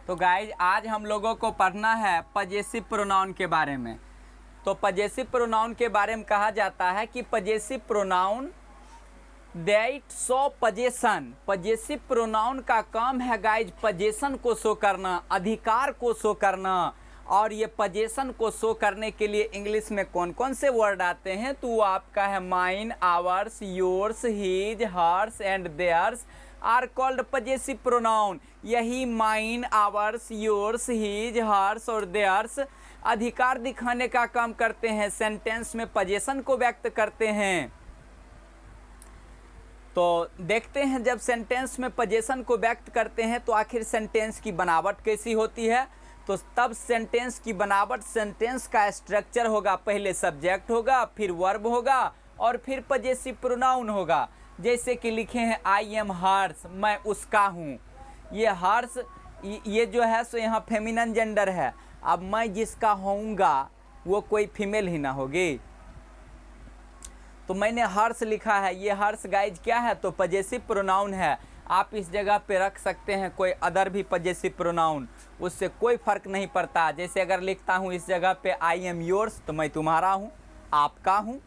तो गाइज आज हम लोगों को पढ़ना है पजेसिव प्रोनाउन के बारे में। तो पजेसिव प्रोनाउन के बारे में कहा जाता है कि possessive pronoun that show possession. Possessive pronoun का काम है गाइज पजेशन को शो करना, अधिकार को शो करना। और ये पजेशन को शो करने के लिए इंग्लिश में कौन कौन से वर्ड आते हैं तो वो आपका है mine, ours, yours, his, hers and theirs are called possessive pronoun. यही mine, ours, yours, his, hers और देयर्स अधिकार दिखाने का काम करते हैं, सेंटेंस में पजेशन को व्यक्त करते हैं। तो देखते हैं जब सेंटेंस में पजेशन को व्यक्त करते हैं तो आखिर सेंटेंस की बनावट कैसी होती है। तो तब सेंटेंस की बनावट, सेंटेंस का स्ट्रक्चर होगा, पहले सब्जेक्ट होगा, फिर वर्ब होगा और फिर पजेसिव प्रोनाउन होगा। जैसे कि लिखे हैं आई एम हर्ष, मैं उसका हूँ। ये हर्ष ये जो है सो यहाँ फेमिनन जेंडर है। अब मैं जिसका होऊंगा वो कोई फीमेल ही ना होगी, तो मैंने हर्ष लिखा है। ये हर्ष गाइज क्या है तो पजेसिव प्रोनाउन है। आप इस जगह पे रख सकते हैं कोई अदर भी पजेसिव प्रोनाउन, उससे कोई फर्क नहीं पड़ता। जैसे अगर लिखता हूँ इस जगह पे आई एम योर्स तो मैं तुम्हारा हूँ, आपका हूँ।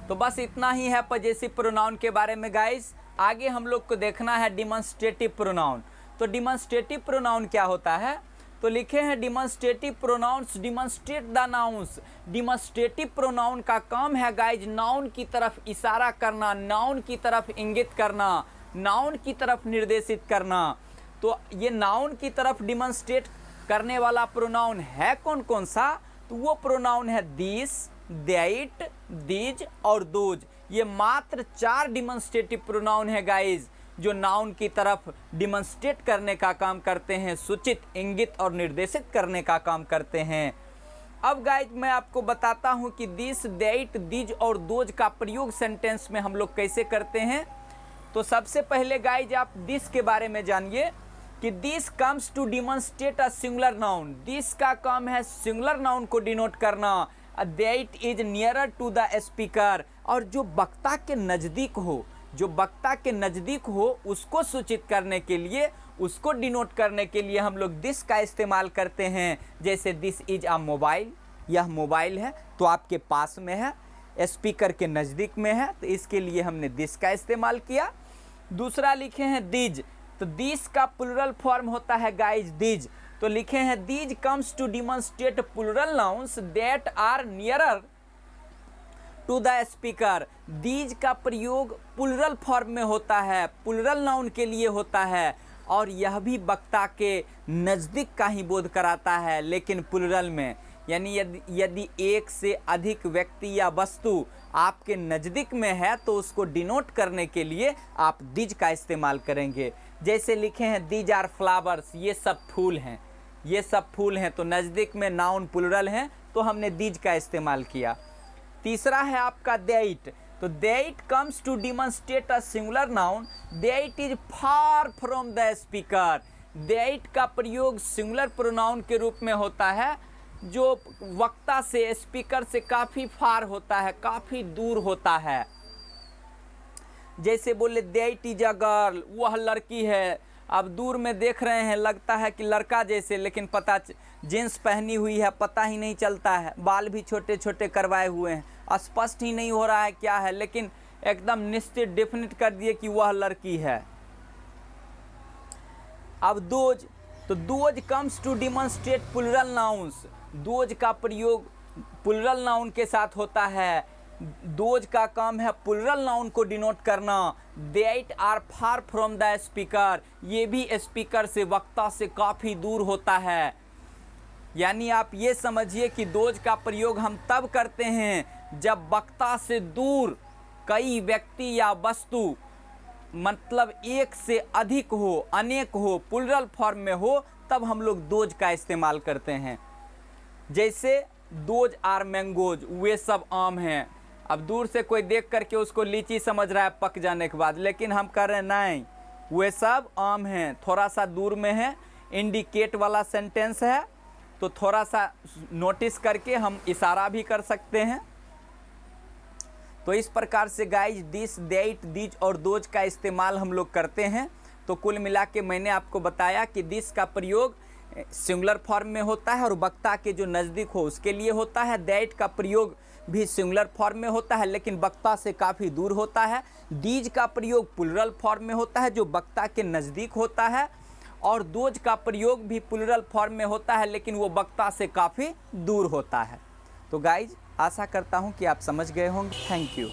तो बस इतना ही है पजेसिव प्रोनाउन के बारे में गाइज। आगे हम लोग को देखना है डिमॉन्स्ट्रेटिव प्रोनाउन। तो डिमॉन्स्ट्रेटिव प्रोनाउन क्या होता है तो लिखे हैं demonstrative pronounce demonstrate the nouns. Demonstrative pronoun का काम है गाइज नाउन की तरफ इशारा करना, नाउन की तरफ इंगित करना, नाउन की तरफ निर्देशित करना। तो ये नाउन की तरफ डिमॉन्स्ट्रेट करने वाला प्रोनाउन है कौन कौन सा तो वो प्रोनाउन है दिस, दैट, दीज और दोज। ये मात्र 4 डिमॉन्स्ट्रेटिव प्रोनाउन है गाइज जो नाउन की तरफ डिमॉन्स्ट्रेट करने का काम करते हैं, सूचित, इंगित और निर्देशित करने का काम करते हैं। अब गाइज मैं आपको बताता हूं कि दिस, दैट, दीज और दोज का प्रयोग सेंटेंस में हम लोग कैसे करते हैं। तो सबसे पहले गाइज आप दिस के बारे में जानिए कि this comes to demonstrate a singular noun. This का काम है सिंगुलर नाउन को डिनोट करना। That is nearer to the speaker, और जो वक्ता के नज़दीक हो, जो वक्ता के नज़दीक हो उसको सूचित करने के लिए, उसको डिनोट करने के लिए हम लोग दिस का इस्तेमाल करते हैं। जैसे दिस इज अ मोबाइल, यह मोबाइल है तो आपके पास में है, स्पीकर के नज़दीक में है, तो इसके लिए हमने दिस का इस्तेमाल किया। दूसरा लिखे हैं दीज। तो दिस का प्लुरल फॉर्म होता है गाइज दीज। तो लिखे हैं these comes to demonstrate plural nouns that are nearer to the speaker. These का प्रयोग प्लुरल फॉर्म में होता है, प्लुरल नाउन के लिए होता है, और यह भी वक्ता के नज़दीक का ही बोध कराता है, लेकिन प्लुरल में। यानी यदि एक से अधिक व्यक्ति या वस्तु आपके नज़दीक में है तो उसको डिनोट करने के लिए आप दीज का इस्तेमाल करेंगे। जैसे लिखे हैं दीज आर फ्लावर्स, ये सब फूल हैं, ये सब फूल हैं। तो नज़दीक में नाउन प्लुरल हैं तो हमने दीज का इस्तेमाल किया। तीसरा है आपका दैट। तो that comes to demonstrate a singular noun that is far from the speaker. That का प्रयोग सिंगुलर प्रोनाउन के रूप में होता है जो वक्ता से, स्पीकर से काफ़ी फार होता है, काफ़ी दूर होता है। जैसे बोले दैट इज अ गर्ल, वह लड़की है। अब दूर में देख रहे हैं लगता है कि लड़का जैसे, लेकिन पता जींस पहनी हुई है, पता ही नहीं चलता है, बाल भी छोटे छोटे करवाए हुए हैं, स्पष्ट ही नहीं हो रहा है क्या है, लेकिन एकदम निश्चित डेफिनेट कर दिए कि वह लड़की है। अब दोज। तो those comes to demonstrate plural nouns. Those का प्रयोग प्लुरल नाउन के साथ होता है। दोज का काम है प्लुरल नाउन को डिनोट करना। That are far from the speaker, ये भी स्पीकर से, वक्ता से काफ़ी दूर होता है। यानी आप ये समझिए कि दोज का प्रयोग हम तब करते हैं जब वक्ता से दूर कई व्यक्ति या वस्तु, मतलब एक से अधिक हो, अनेक हो, प्लुरल फॉर्म में हो, तब हम लोग दोज का इस्तेमाल करते हैं। जैसे दोज आर मैंगोज, वे सब आम हैं। अब दूर से कोई देख करके उसको लीची समझ रहा है पक जाने के बाद, लेकिन हम कह रहे हैं नहीं, वे सब आम हैं। थोड़ा सा दूर में है, इंडिकेट वाला सेंटेंस है, तो थोड़ा सा नोटिस करके हम इशारा भी कर सकते हैं। तो इस प्रकार से गाइज दिस, दैट, दीज और दोज का इस्तेमाल हम लोग करते हैं तो कुल मिला के मैंने आपको बताया कि दिस का प्रयोग सिंगुलर फॉर्म में होता है और वक्ता के जो नज़दीक हो उसके लिए होता है। दैट का प्रयोग भी सिंगुलर फॉर्म में होता है लेकिन वक्ता से काफ़ी दूर होता है। दीज का प्रयोग प्लुरल फॉर्म में होता है जो वक्ता के नज़दीक होता है। और दोज का प्रयोग भी प्लुरल फॉर्म में होता है लेकिन वो वक्ता से काफ़ी दूर होता है। तो गाइज आशा करता हूँ कि आप समझ गए होंगे। Thank you.